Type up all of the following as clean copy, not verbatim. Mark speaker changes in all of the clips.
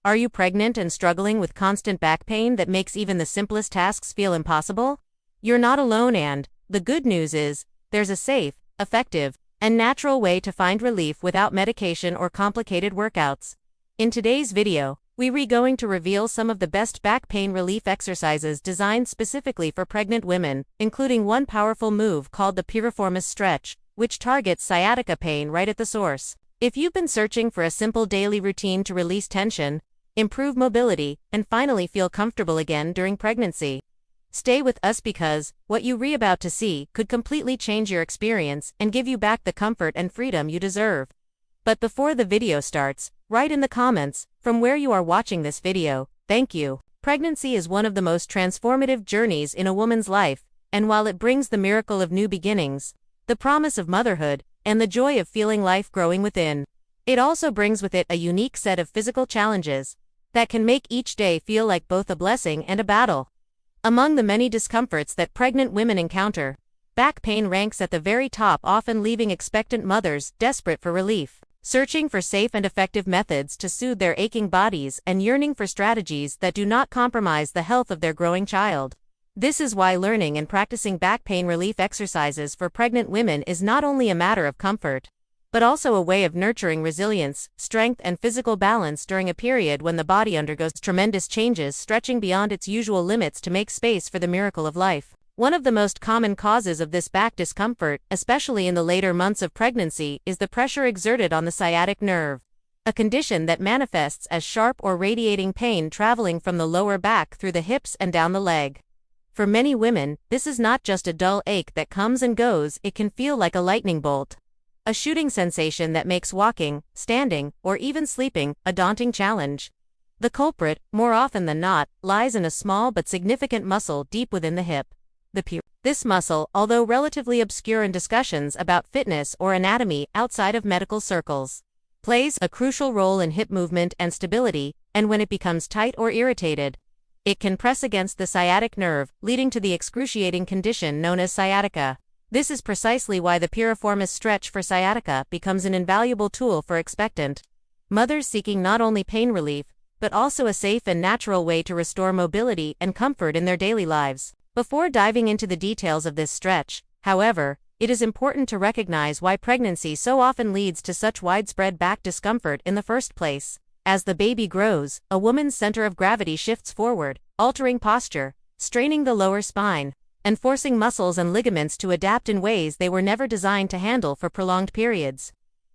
Speaker 1: Are you pregnant and struggling with constant back pain that makes even the simplest tasks feel impossible? You're not alone, and the good news is, there's a safe, effective, and natural way to find relief without medication or complicated workouts. In today's video, we're going to reveal some of the best back pain relief exercises designed specifically for pregnant women, including one powerful move called the Piriformis Stretch, which targets sciatica pain right at the source. If you've been searching for a simple daily routine to release tension, improve mobility, and finally feel comfortable again during pregnancy, stay with us because what you're about to see could completely change your experience and give you back the comfort and freedom you deserve. But before the video starts, write in the comments, from where you are watching this video, thank you. Pregnancy is one of the most transformative journeys in a woman's life, and while it brings the miracle of new beginnings, the promise of motherhood, and the joy of feeling life growing within, it also brings with it a unique set of physical challenges that can make each day feel like both a blessing and a battle. Among the many discomforts that pregnant women encounter, back pain ranks at the very top, often leaving expectant mothers desperate for relief, searching for safe and effective methods to soothe their aching bodies and yearning for strategies that do not compromise the health of their growing child. This is why learning and practicing back pain relief exercises for pregnant women is not only a matter of comfort, but also a way of nurturing resilience, strength, and physical balance during a period when the body undergoes tremendous changes, stretching beyond its usual limits to make space for the miracle of life. One of the most common causes of this back discomfort, especially in the later months of pregnancy, is the pressure exerted on the sciatic nerve, a condition that manifests as sharp or radiating pain traveling from the lower back through the hips and down the leg. For many women, this is not just a dull ache that comes and goes, it can feel like a lightning bolt, a shooting sensation that makes walking, standing, or even sleeping a daunting challenge. The culprit, more often than not, lies in a small but significant muscle deep within the hip. This muscle, although relatively obscure in discussions about fitness or anatomy outside of medical circles, plays a crucial role in hip movement and stability, and when it becomes tight or irritated, it can press against the sciatic nerve, leading to the excruciating condition known as sciatica. This is precisely why the Piriformis Stretch for sciatica becomes an invaluable tool for expectant mothers seeking not only pain relief, but also a safe and natural way to restore mobility and comfort in their daily lives. Before diving into the details of this stretch, however, it is important to recognize why pregnancy so often leads to such widespread back discomfort in the first place. As the baby grows, a woman's center of gravity shifts forward, altering posture, straining the lower spine, and forcing muscles and ligaments to adapt in ways they were never designed to handle for prolonged periods.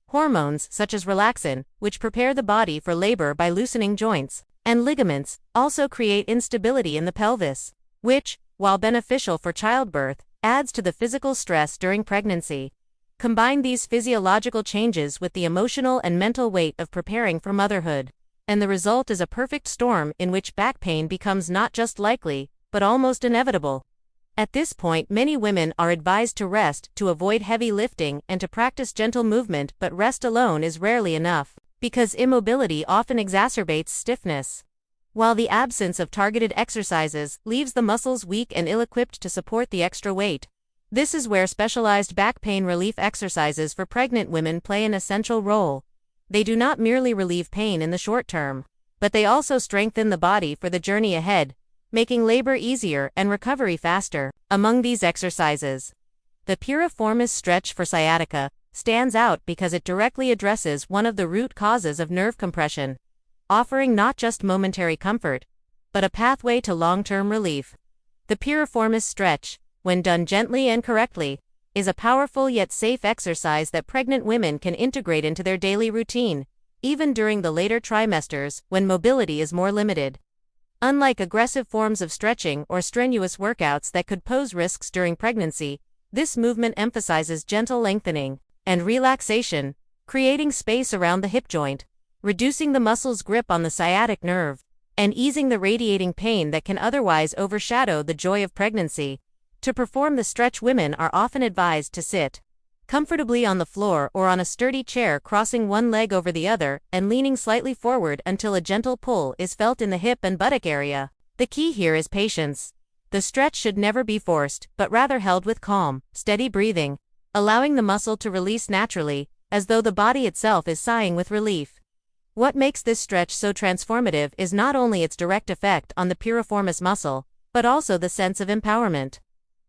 Speaker 1: Hormones, such as relaxin, which prepare the body for labor by loosening joints and ligaments, also create instability in the pelvis, which, while beneficial for childbirth, adds to the physical stress during pregnancy. Combine these physiological changes with the emotional and mental weight of preparing for motherhood, and the result is a perfect storm in which back pain becomes not just likely, but almost inevitable. At this point, many women are advised to rest, to avoid heavy lifting, and to practice gentle movement, but rest alone is rarely enough, because immobility often exacerbates stiffness, while the absence of targeted exercises leaves the muscles weak and ill-equipped to support the extra weight. This is where specialized back pain relief exercises for pregnant women play an essential role. They do not merely relieve pain in the short term, but they also strengthen the body for the journey ahead, making labor easier and recovery faster. Among these exercises, the Piriformis Stretch for sciatica stands out because it directly addresses one of the root causes of nerve compression, offering not just momentary comfort, but a pathway to long-term relief. The Piriformis Stretch, when done gently and correctly, is a powerful yet safe exercise that pregnant women can integrate into their daily routine, even during the later trimesters when mobility is more limited. Unlike aggressive forms of stretching or strenuous workouts that could pose risks during pregnancy, this movement emphasizes gentle lengthening and relaxation, creating space around the hip joint, reducing the muscle's grip on the sciatic nerve, and easing the radiating pain that can otherwise overshadow the joy of pregnancy. To perform the stretch, women are often advised to sit comfortably on the floor or on a sturdy chair, crossing one leg over the other and leaning slightly forward until a gentle pull is felt in the hip and buttock area. The key here is patience. The stretch should never be forced, but rather held with calm, steady breathing, allowing the muscle to release naturally, as though the body itself is sighing with relief. What makes this stretch so transformative is not only its direct effect on the piriformis muscle, but also the sense of empowerment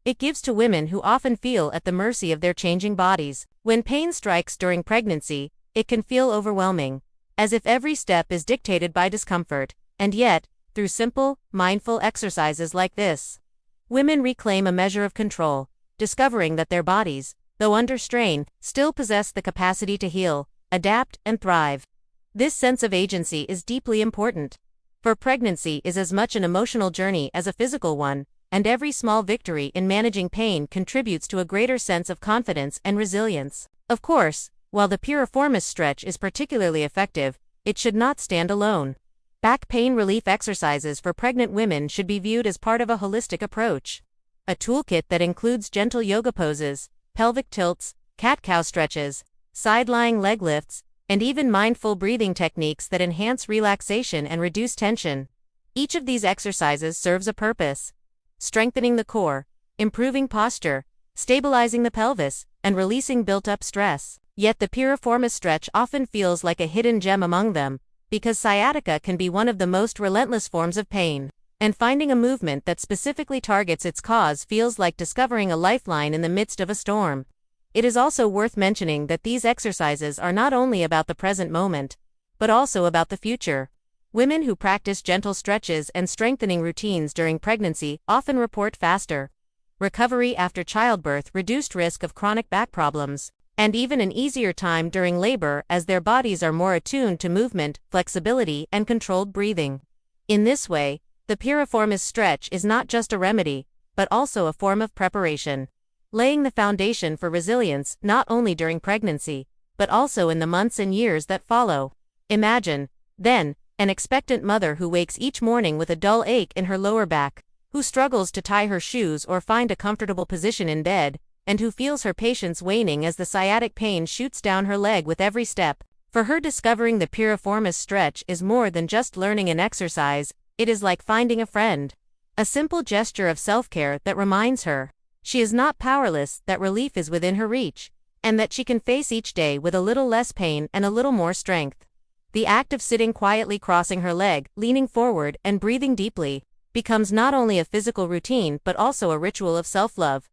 Speaker 1: it gives to women who often feel at the mercy of their changing bodies. When pain strikes during pregnancy, it can feel overwhelming, as if every step is dictated by discomfort, and yet, through simple, mindful exercises like this, women reclaim a measure of control, discovering that their bodies, though under strain, still possess the capacity to heal, adapt, and thrive. This sense of agency is deeply important, for pregnancy is as much an emotional journey as a physical one, and every small victory in managing pain contributes to a greater sense of confidence and resilience. Of course, while the piriformis stretch is particularly effective, it should not stand alone. Back pain relief exercises for pregnant women should be viewed as part of a holistic approach. A toolkit that includes gentle yoga poses, pelvic tilts, cat-cow stretches, side-lying leg lifts, and even mindful breathing techniques that enhance relaxation and reduce tension. Each of these exercises serves a purpose: strengthening the core, improving posture, stabilizing the pelvis, and releasing built-up stress. Yet the piriformis stretch often feels like a hidden gem among them, because sciatica can be one of the most relentless forms of pain. And finding a movement that specifically targets its cause feels like discovering a lifeline in the midst of a storm. It is also worth mentioning that these exercises are not only about the present moment, but also about the future. Women who practice gentle stretches and strengthening routines during pregnancy often report faster recovery after childbirth, reduced risk of chronic back problems, and even an easier time during labor as their bodies are more attuned to movement, flexibility, and controlled breathing. In this way, the piriformis stretch is not just a remedy, but also a form of preparation, laying the foundation for resilience not only during pregnancy, but also in the months and years that follow. Imagine, then, an expectant mother who wakes each morning with a dull ache in her lower back, who struggles to tie her shoes or find a comfortable position in bed, and who feels her patience waning as the sciatic pain shoots down her leg with every step. For her, discovering the piriformis stretch is more than just learning an exercise, it is like finding a friend. A simple gesture of self-care that reminds her she is not powerless, that relief is within her reach, and that she can face each day with a little less pain and a little more strength. The act of sitting quietly, crossing her leg, leaning forward, and breathing deeply becomes not only a physical routine but also a ritual of self-love.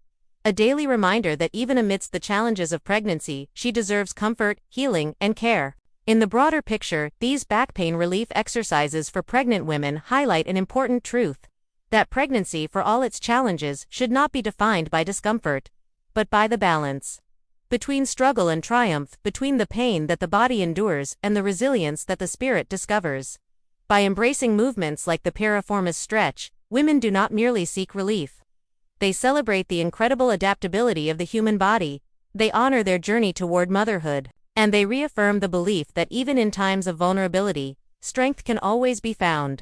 Speaker 1: A daily reminder that even amidst the challenges of pregnancy, she deserves comfort, healing, and care. In the broader picture, these back pain relief exercises for pregnant women highlight an important truth: that pregnancy, for all its challenges, should not be defined by discomfort, but by the balance between struggle and triumph, between the pain that the body endures and the resilience that the spirit discovers. By embracing movements like the piriformis stretch, women do not merely seek relief. They celebrate the incredible adaptability of the human body, they honor their journey toward motherhood, and they reaffirm the belief that even in times of vulnerability, strength can always be found.